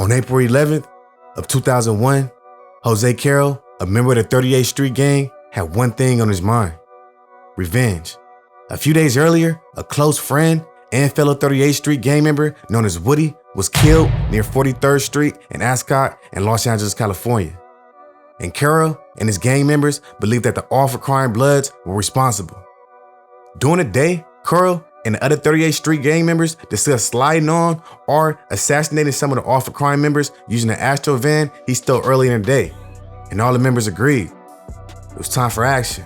On April 11th of 2001, Jose Carroll, a member of the 38th Street Gang, had one thing on his mind: revenge. A few days earlier, a close friend and fellow 38th Street Gang member known as Woody was killed near 43rd Street in Ascot in Los Angeles, California. And Carroll and his gang members believed that the all-for-crime Bloods were responsible. During the day, Carroll and the other 38th Street Gang members discussed sliding on or assassinating some of the all-for-crime members using the Astro van he stole early in the day. And all the members agreed. It was time for action.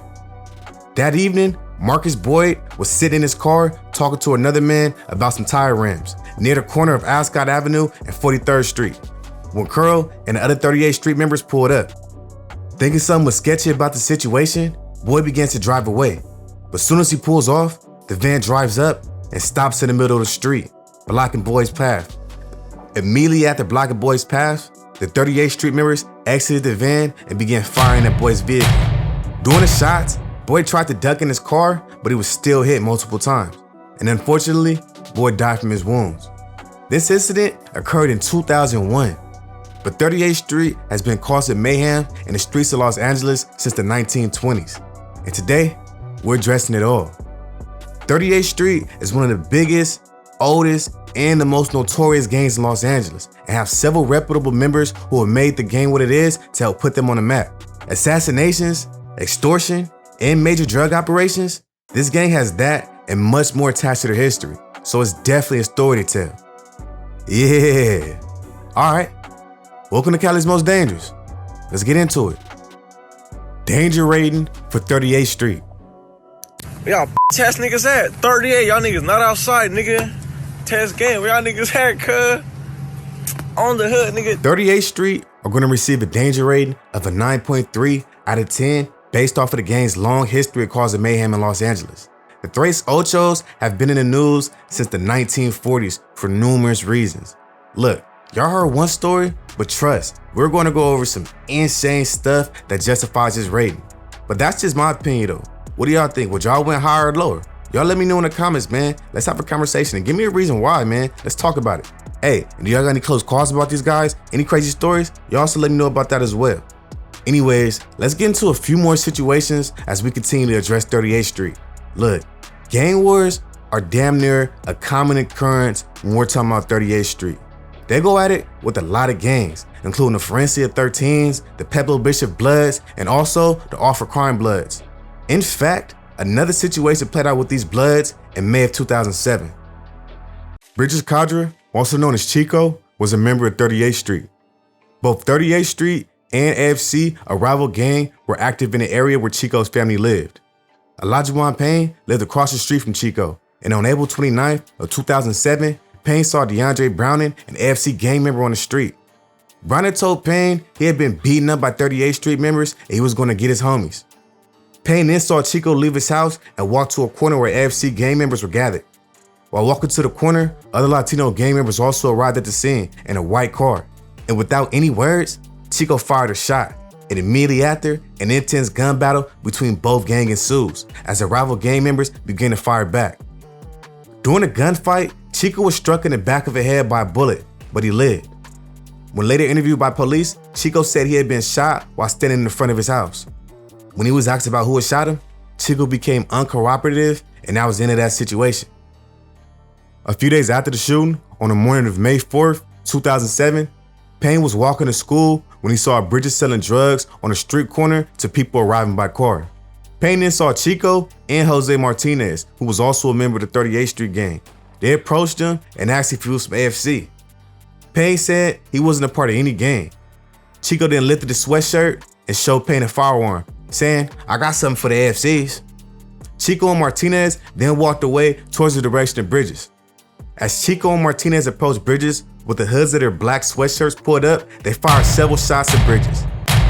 That evening, Marcus Boyd was sitting in his car talking to another man about some tire rims near the corner of Ascot Avenue and 43rd Street when Carroll and the other 38th Street members pulled up. Thinking something was sketchy about the situation, Boyd begins to drive away. But as soon as he pulls off, the van drives up and stops in the middle of the street, blocking Boyd's path. Immediately after blocking Boyd's path, the 38th Street members exited the van and began firing at Boyd's vehicle. During the shots, Boyd tried to duck in his car, but he was still hit multiple times. And unfortunately, Boyd died from his wounds. This incident occurred in 2001, but 38th Street has been causing mayhem in the streets of Los Angeles since the 1920s. And today, we're addressing it all. 38th Street is one of the biggest, oldest, and the most notorious gangs in Los Angeles, and have several reputable members who have made the gang what it is to help put them on the map. Assassinations, extortion, and major drug operations, this gang has that and much more attached to their history, so it's definitely a story to tell. Yeah. All right, welcome to Cali's Most Dangerous. Let's get into it. Danger rating for 38th Street. Y'all test niggas at 38, y'all niggas not outside, nigga. Test game, where y'all niggas at, cuz? On the hood, nigga. 38th Street are gonna receive a danger rating of a 9.3 out of 10 based off of the gang's long history of causing mayhem in Los Angeles. The Tres Ochos have been in the news since the 1940s for numerous reasons. Look, y'all heard one story, but trust, we're gonna go over some insane stuff that justifies this rating. But that's just my opinion though. What do y'all think? Would y'all went higher or lower? Y'all let me know in the comments, man. Let's have a conversation and give me a reason why, man. Let's talk about it. Hey, do y'all got any close calls about these guys? Any crazy stories? Y'all also let me know about that as well. Anyways, let's get into a few more situations as we continue to address 38th Street. Look, gang wars are damn near a common occurrence when we're talking about 38th Street. They go at it with a lot of gangs, including the Forensia 13s, the Pablo Bishop Bloods, and also the all-for-crime Bloods. In fact, another situation played out with these Bloods in May of 2007. Bridges Cadre, also known as Chico, was a member of 38th Street. Both 38th Street and AFC, a rival gang, were active in the area where Chico's family lived. Olajuwon Payne lived across the street from Chico, and on April 29th of 2007, Payne saw DeAndre Browning, an AFC gang member, on the street. Browning told Payne he had been beaten up by 38th Street members and he was going to get his homies. Payne then saw Chico leave his house and walk to a corner where AFC gang members were gathered. While walking to the corner, other Latino gang members also arrived at the scene in a white car. And without any words, Chico fired a shot. And immediately after, an intense gun battle between both gangs ensues as the rival gang members began to fire back. During the gunfight, Chico was struck in the back of the head by a bullet, but he lived. When later interviewed by police, Chico said he had been shot while standing in the front of his house. When he was asked about who had shot him, Chico became uncooperative, and that was the end of that situation. A few days after the shooting, on the morning of May 4th, 2007, Payne was walking to school when he saw Bridges selling drugs on a street corner to people arriving by car. Payne then saw Chico and Jose Martinez, who was also a member of the 38th Street Gang. They approached him and asked if he was from AFC. Payne said he wasn't a part of any gang. Chico then lifted his sweatshirt and showed Payne a firearm, saying, "I got something for the AFCs." Chico and Martinez then walked away towards the direction of Bridges. As Chico and Martinez approached Bridges with the hoods of their black sweatshirts pulled up, they fired several shots at Bridges.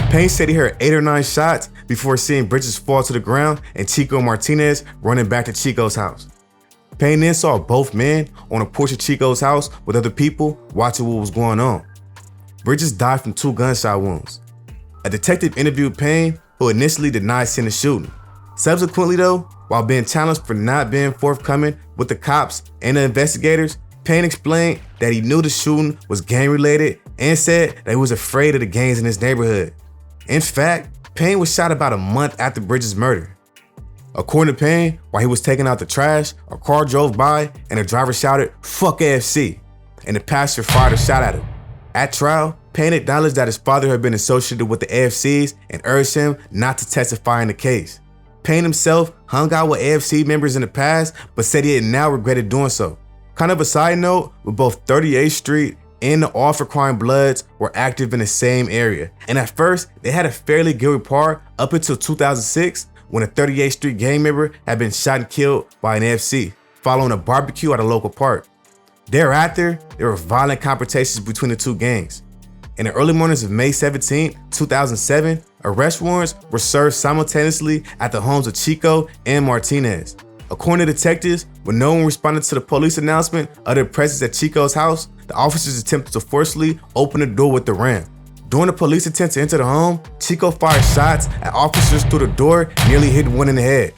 Payne said he heard 8 or 9 shots before seeing Bridges fall to the ground and Chico and Martinez running back to Chico's house. Payne then saw both men on a porch of Chico's house with other people watching what was going on. Bridges died from 2 gunshot wounds. A detective interviewed Payne, who initially denied seeing the shooting. Subsequently though, while being challenged for not being forthcoming with the cops and the investigators, Payne explained that he knew the shooting was gang related and said that he was afraid of the gangs in his neighborhood. In fact, Payne was shot about a month after Bridges' murder. According to Payne, while he was taking out the trash, a car drove by and the driver shouted, "Fuck AFC," and the passenger fired a shot at him. At trial, Payne acknowledged that his father had been associated with the AFCs and urged him not to testify in the case. Payne himself hung out with AFC members in the past, but said he had now regretted doing so. Kind of a side note, with both 38th Street and the All for Crime Bloods were active in the same area. And at first, they had a fairly good rapport up until 2006, when a 38th Street gang member had been shot and killed by an AFC, following a barbecue at a local park. Thereafter, there were violent confrontations between the two gangs. In the early mornings of May 17, 2007, arrest warrants were served simultaneously at the homes of Chico and Martinez. According to detectives, when no one responded to the police announcement of their presence at Chico's house, the officers attempted to forcibly open the door with the ram. During the police attempt to enter the home, Chico fired shots at officers through the door, nearly hitting one in the head.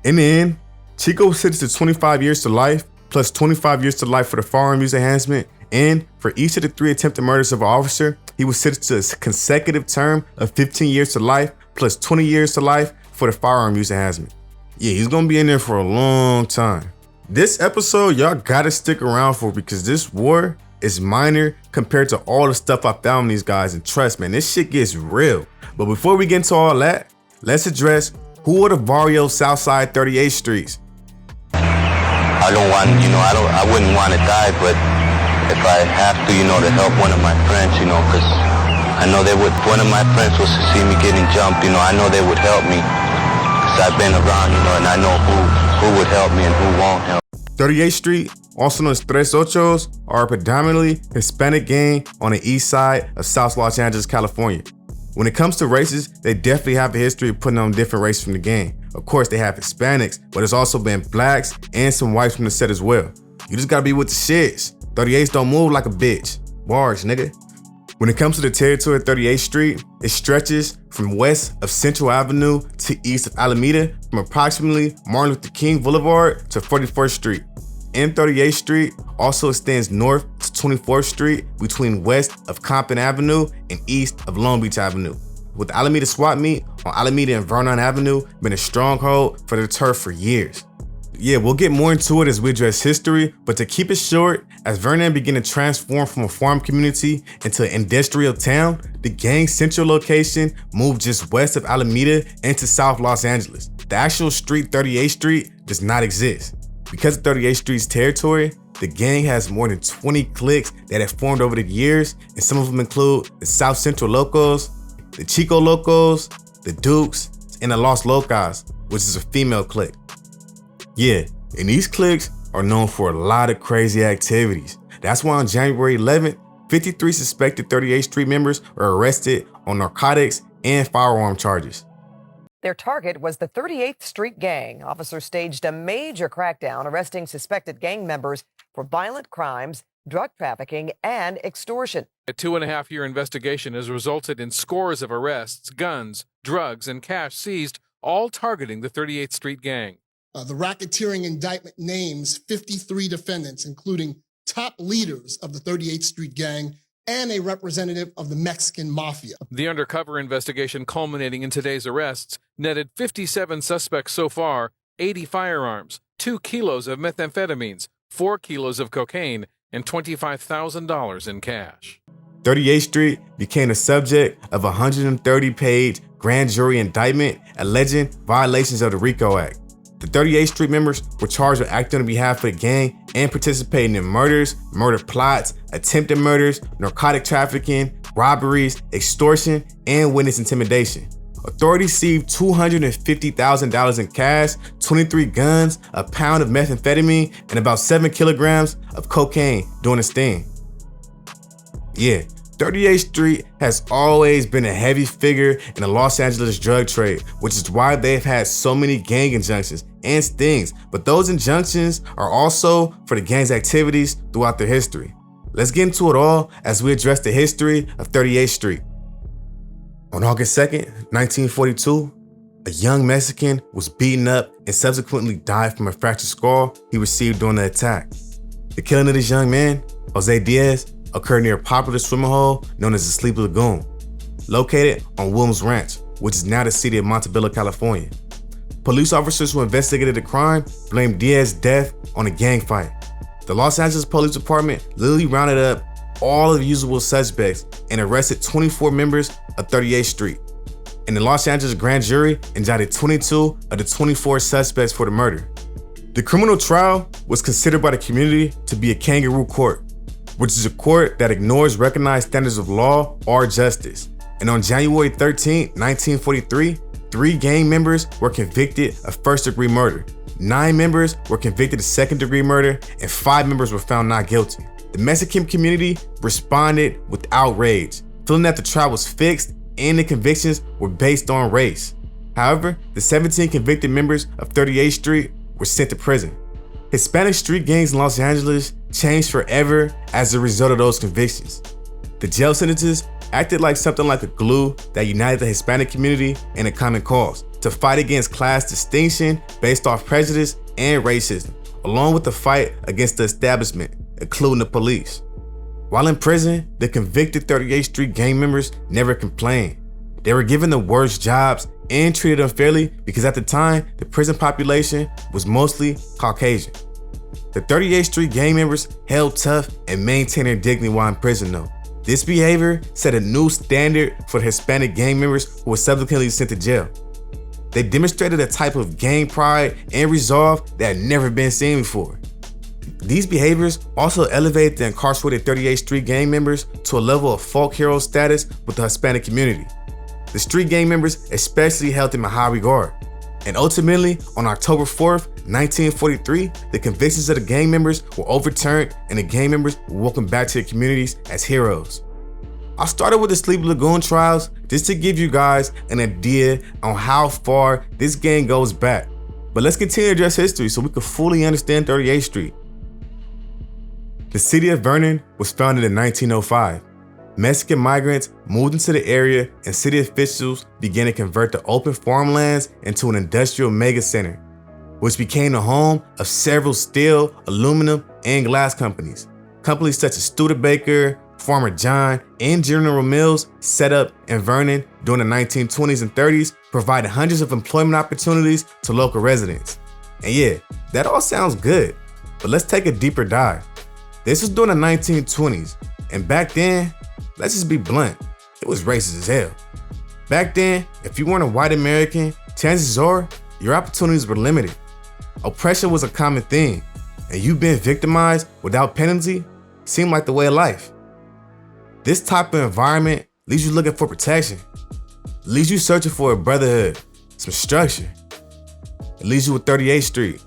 In the end, Chico was sentenced to 25 years to life, plus 25 years to life for the firearm use enhancement, and for each of the 3 attempted murders of an officer, he was sentenced to a consecutive term of 15 years to life, plus 20 years to life for the firearm use enhancement. Yeah, he's gonna be in there for a long time. This episode, y'all gotta stick around for, because this war is minor compared to all the stuff I found on these guys, and trust, man, this shit gets real. But before we get into all that, let's address who are the Barrio Southside 38th Streets. I wouldn't want to die, but if I have to, to help one of my friends, because I know one of my friends was to see me getting jumped, I know they would help me, because I've been around, and I know who would help me and who won't help. 38th Street, also known as Tres Ochos, are a predominantly Hispanic gang on the east side of South Los Angeles, California. When it comes to races, they definitely have a history of putting on different races from the gang. Of course, they have Hispanics, but there's also been blacks and some whites from the set as well. You just gotta be with the shits. 38s don't move like a bitch. Bars, nigga. When it comes to the territory of 38th Street, it stretches from west of Central Avenue to east of Alameda, from approximately Martin Luther King Boulevard to 44th Street. And 38th Street also extends north to 24th Street between west of Compton Avenue and east of Long Beach Avenue. With the Alameda Swap Meet on Alameda and Vernon Avenue been a stronghold for the turf for years. Yeah, we'll get more into it as we address history, but to keep it short, as Vernon began to transform from a farm community into an industrial town, the gang's central location moved just west of Alameda into South Los Angeles. The actual street 38th Street does not exist. Because of 38th Street's territory, the gang has more than 20 cliques that have formed over the years, and some of them include the South Central Locos, the Chico Locos, the Dukes, and the Los Locas, which is a female clique. Yeah, and these cliques are known for a lot of crazy activities. That's why on January 11th, 53 suspected 38th Street members were arrested on narcotics and firearm charges. Their target was the 38th Street Gang. Officers staged a major crackdown, arresting suspected gang members for violent crimes, drug trafficking, and extortion. A 2.5-year investigation has resulted in scores of arrests, guns, drugs, and cash seized, all targeting the 38th Street Gang. The racketeering indictment names 53 defendants, including top leaders of the 38th Street Gang and a representative of the Mexican Mafia. The undercover investigation culminating in today's arrests netted 57 suspects so far, 80 firearms, 2 kilos of methamphetamines, 4 kilos of cocaine, and $25,000 in cash. 38th Street became the subject of a 130-page grand jury indictment alleging violations of the RICO Act. The 38th Street members were charged with acting on behalf of the gang and participating in murders, murder plots, attempted murders, narcotic trafficking, robberies, extortion, and witness intimidation. Authorities seized $250,000 in cash, 23 guns, a pound of methamphetamine, and about 7 kilograms of cocaine during the sting. Yeah, 38th Street has always been a heavy figure in the Los Angeles drug trade, which is why they've had so many gang injunctions and stings, but those injunctions are also for the gang's activities throughout their history. Let's get into it all as we address the history of 38th Street. On August 2nd, 1942, a young Mexican was beaten up and subsequently died from a fractured skull he received during the attack. The killing of this young man, Jose Diaz, occurred near a popular swimming hole known as the Sleepy Lagoon, located on Williams Ranch, which is now the city of Montebello, California. Police officers who investigated the crime blamed Diaz's death on a gang fight. The Los Angeles Police Department literally rounded up all of the usual suspects and arrested 24 members of 38th Street. And the Los Angeles grand jury indicted 22 of the 24 suspects for the murder. The criminal trial was considered by the community to be a kangaroo court, which is a court that ignores recognized standards of law or justice. And on January 13, 1943, 3 gang members were convicted of first-degree murder, 9 members were convicted of second-degree murder, and 5 members were found not guilty. The Mexican community responded with outrage, feeling that the trial was fixed and the convictions were based on race. However, the 17 convicted members of 38th Street were sent to prison. Hispanic street gangs in Los Angeles changed forever as a result of those convictions. The jail sentences acted like something like a glue that united the Hispanic community in a common cause to fight against class distinction based off prejudice and racism, along with the fight against the establishment, including the police. While in prison, the convicted 38th Street gang members never complained. They were given the worst jobs and treated unfairly because at the time, the prison population was mostly Caucasian. The 38th Street gang members held tough and maintained their dignity while in prison though. This behavior set a new standard for the Hispanic gang members who were subsequently sent to jail. They demonstrated a type of gang pride and resolve that had never been seen before. These behaviors also elevated the incarcerated 38th Street gang members to a level of folk hero status with the Hispanic community. The street gang members especially held them in high regard. And ultimately, on October 4th, 1943, the convictions of the gang members were overturned and the gang members were welcomed back to their communities as heroes. I started with the Sleepy Lagoon trials just to give you guys an idea on how far this gang goes back. But let's continue to address history so we can fully understand 38th Street. The city of Vernon was founded in 1905. Mexican migrants moved into the area and city officials began to convert the open farmlands into an industrial mega center, which became the home of several steel, aluminum, and glass companies. Companies such as Studebaker, Farmer John, and General Mills set up in Vernon during the 1920s and 30s, provided hundreds of employment opportunities to local residents. And yeah, that all sounds good, but let's take a deeper dive. This was during the 1920s, and back then, let's just be blunt, it was racist as hell. Back then, if you weren't a white American, chances are your opportunities were limited. Oppression was a common thing, and you being victimized without penalty seemed like the way of life. This type of environment leaves you looking for protection. It leaves you searching for a brotherhood, some structure. It leaves you with 38th Street.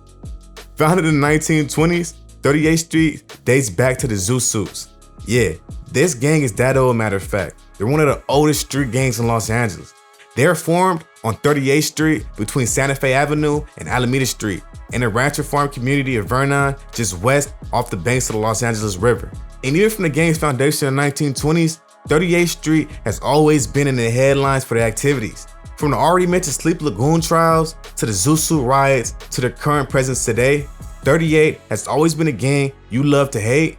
Founded in the 1920s, 38th Street dates back to the Zoo Suits. Yeah, this gang is that old, matter of fact. They're one of the oldest street gangs in Los Angeles. They're formed on 38th Street between Santa Fe Avenue and Alameda Street in the Rancher Farm community of Vernon, just west off the banks of the Los Angeles River. And even from the gang's foundation in the 1920s, 38th Street has always been in the headlines for their activities. From the already mentioned Sleepy Lagoon trials, to the Zoo Suit riots, to their current presence today, 38 has always been a gang you love to hate,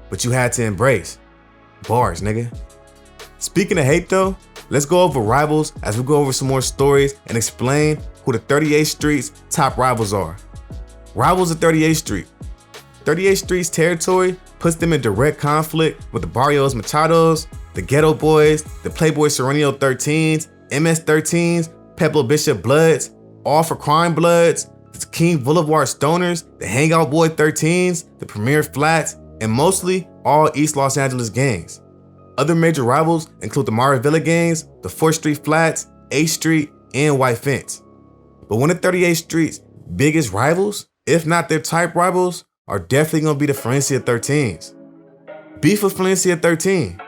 but you had to embrace. Bars, nigga. Speaking of hate though, let's go over rivals as we go over some more stories and explain who the 38th Street's top rivals are. Rivals of 38th Street. 38th Street's territory puts them in direct conflict with the Barrios Machados, the Ghetto Boys, the Playboy Serenio 13s, MS 13s, Pablo Bishop Bloods, All for Crime Bloods, the King Boulevard Stoners, the Hangout Boy 13s, the Premier Flats, and mostly all East Los Angeles gangs. Other major rivals include the Maravilla gangs, the 4th Street Flats, 8th Street, and White Fence. But one of 38th Street's biggest rivals, if not their type rivals, are definitely gonna be the Valencia 13s. Beef with Valencia 13.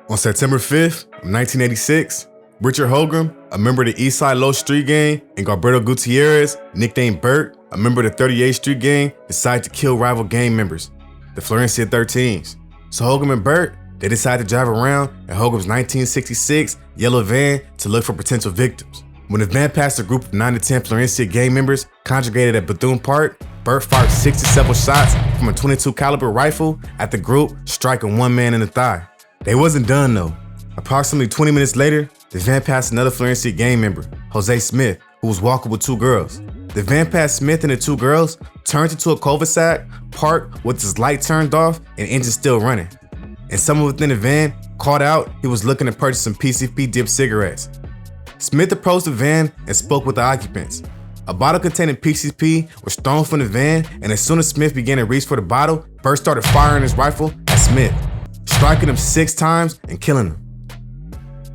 On September 5th, 1986, Richard Holgram, a member of the Eastside Low Street Gang, and Gilberto Gutierrez, nicknamed Bert, a member of the 38th Street Gang, decided to kill rival gang members, the Valencia 13s. So Holgram and Bert, they decided to drive around in Holgram's 1966 yellow van to look for potential victims. When the van passed a group of 9 to 10 Valencia gang members congregated at Bethune Park, Burt fired 67 shots from a .22 caliber rifle at the group, striking one man in the thigh. They wasn't done though. Approximately 20 minutes later, the van passed another Florencia gang member, Jose Smith, who was walking with two girls. The van passed Smith and the two girls, turned into a cul-de-sac, parked with his light turned off and engine still running. And someone within the van called out he was looking to purchase some PCP dipped cigarettes. Smith approached the van and spoke with the occupants. A bottle containing PCP was thrown from the van, and as soon as Smith began to reach for the bottle, Burt started firing his rifle at Smith, striking him 6 times and killing him.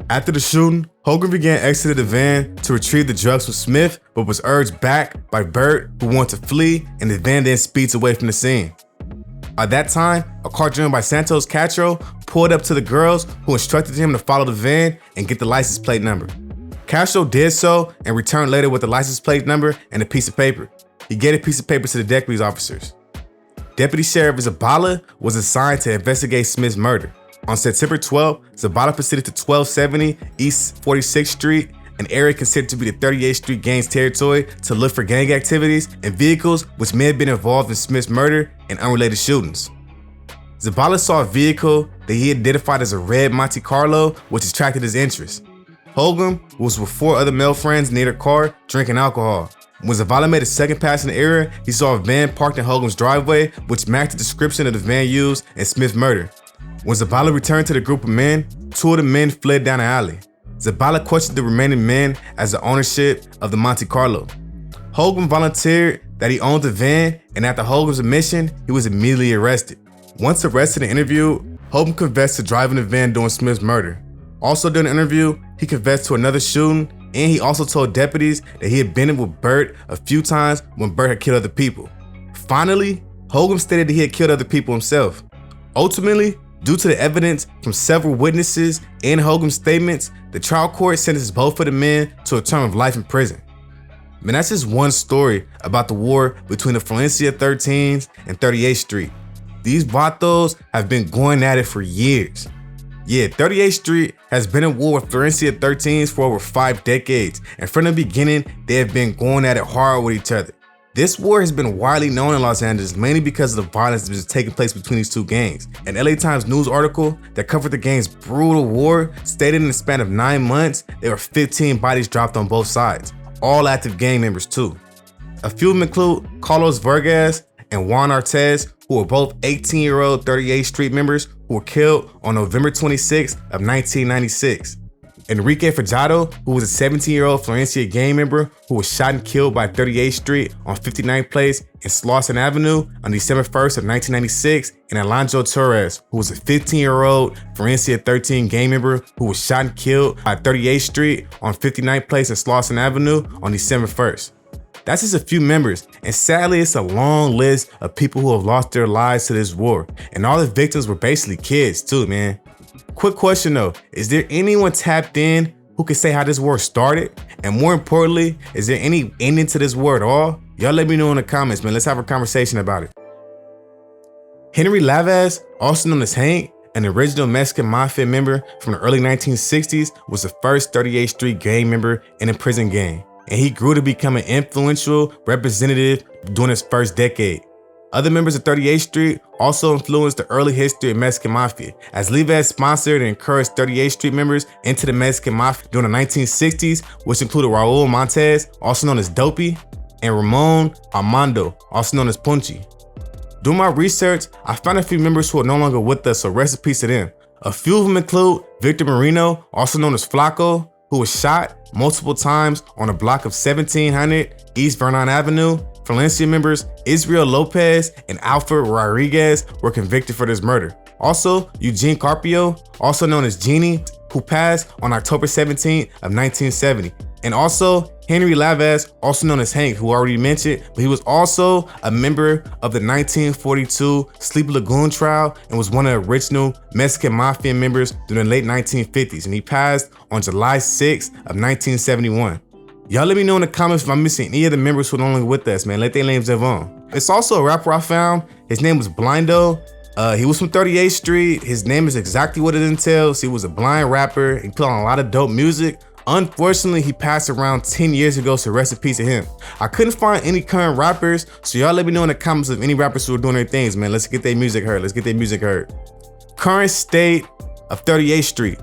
After the shooting, Hogan began exiting the van to retrieve the drugs from Smith, but was urged back by Burt, who wanted to flee, and the van then speeds away from the scene. At that time, a car driven by Santos Castro pulled up to the girls, who instructed him to follow the van and get the license plate number. Castro did so and returned later with the license plate number and a piece of paper. He gave a piece of paper to the deputy officers. Deputy Sheriff Zabala was assigned to investigate Smith's murder. On September 12, Zabala proceeded to 1270 East 46th Street, an area considered to be the 38th Street Gang's territory, to look for gang activities and vehicles which may have been involved in Smith's murder and unrelated shootings. Zabala saw a vehicle that he identified as a red Monte Carlo, which attracted his interest. Hogan was with 4 other male friends near their car drinking alcohol. When Zavala made a second pass in the area, he saw a van parked in Hogan's driveway, which matched the description of the van used in Smith's murder. When Zavala returned to the group of men, 2 of the men fled down the alley. Zavala questioned the remaining men as the ownership of the Monte Carlo. Hogan volunteered that he owned the van, and after Hogan's admission, he was immediately arrested. Once arrested and interviewed, Hogan confessed to driving the van during Smith's murder. Also during the interview, he confessed to another shooting, and he also told deputies that he had been in with Burt a few times when Burt had killed other people. Finally, Hogan stated that he had killed other people himself. Ultimately, due to the evidence from several witnesses and Hogan's statements, the trial court sentenced both of the men to a term of life in prison. Man, that's just one story about the war between the Florencia 13s and 38th Street. These vatos have been going at it for years. Yeah, 38th Street has been at war with Florencia 13s for over 5 decades, and from the beginning, they have been going at it hard with each other. This war has been widely known in Los Angeles, mainly because of the violence that has taken place between these two gangs. An LA Times news article that covered the gang's brutal war stated in the span of 9 months, there were 15 bodies dropped on both sides, all active gang members too. A few of them include Carlos Vargas and Juan Artez, who were both 18-year-old 38th Street members who were killed on November 26th of 1996. Enrique Fajado, who was a 17-year-old Florencia gang member who was shot and killed by 38th Street on 59th Place and Slauson Avenue on December 1st of 1996, and Alonzo Torres, who was a 15-year-old Florencia 13 gang member who was shot and killed by 38th Street on 59th Place and Slauson Avenue on December 1st. That's just a few members, and sadly it's a long list of people who have lost their lives to this war, and all the victims were basically kids too, man. Quick question though, is there anyone tapped in who can say how this war started? And more importantly, is there any ending to this war at all? Y'all let me know in the comments, man. Let's have a conversation about it. Henry Lavaz, also known as Hank, an original Mexican Mafia member from the early 1960s, was the first 38th Street gang member in a prison gang, and he grew to become an influential representative during his first decade. Other members of 38th Street also influenced the early history of Mexican Mafia, as Lavaz sponsored and encouraged 38th Street members into the Mexican Mafia during the 1960s, which included Raul Montes, also known as Dopey, and Ramon Armando, also known as Punchy. Doing my research, I found a few members who are no longer with us, so rest in peace to them. A few of them include Victor Marino, also known as Flaco, who was shot multiple times on a block of 1700 East Vernon Avenue. Florencia members Israel Lopez and Alfred Rodriguez were convicted for this murder. Also, Eugene Carpio, also known as Genie, who passed on October 17th of 1970. And also Henry Lavaz, also known as Hank, who I already mentioned, but he was also a member of the 1942 Sleepy Lagoon trial and was one of the original Mexican Mafia members during the late 1950s, and he passed on July 6th of 1971. Y'all let me know in the comments if I'm missing any of the members who are no longer with us, man. Let their names live on. It's also a rapper I found. His name was Blindo. He was from 38th Street. His name is exactly what it entails. He was a blind rapper. He put on a lot of dope music. Unfortunately, he passed around 10 years ago, so rest in peace to him. I couldn't find any current rappers, so y'all let me know in the comments of any rappers who are doing their things, man. Let's get their music heard. Let's get their music heard. Current state of 38th Street.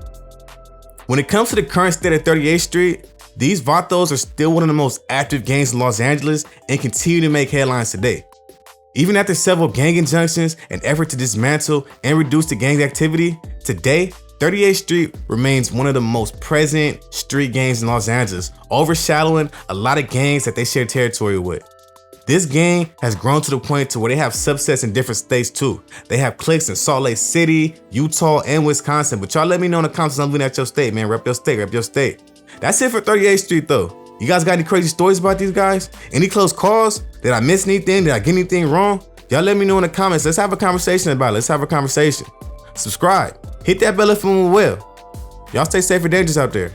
When it comes to the current state of 38th Street, these vatos are still one of the most active gangs in Los Angeles and continue to make headlines today. Even after several gang injunctions and effort to dismantle and reduce the gang activity, today, 38th Street remains one of the most present street gangs in Los Angeles, overshadowing a lot of gangs that they share territory with. This gang has grown to the point to where they have subsets in different states too. They have cliques in Salt Lake City, Utah, and Wisconsin, but y'all let me know in the comments I'm looking at your state, man. Rep your state, rep your state. That's it for 38th Street though. You guys got any crazy stories about these guys? Any close calls? Did I miss anything? Did I get anything wrong? Y'all let me know in the comments. Let's have a conversation about it. Let's have a conversation. Subscribe. Hit that bell if you want. Y'all stay safe and dangerous out there.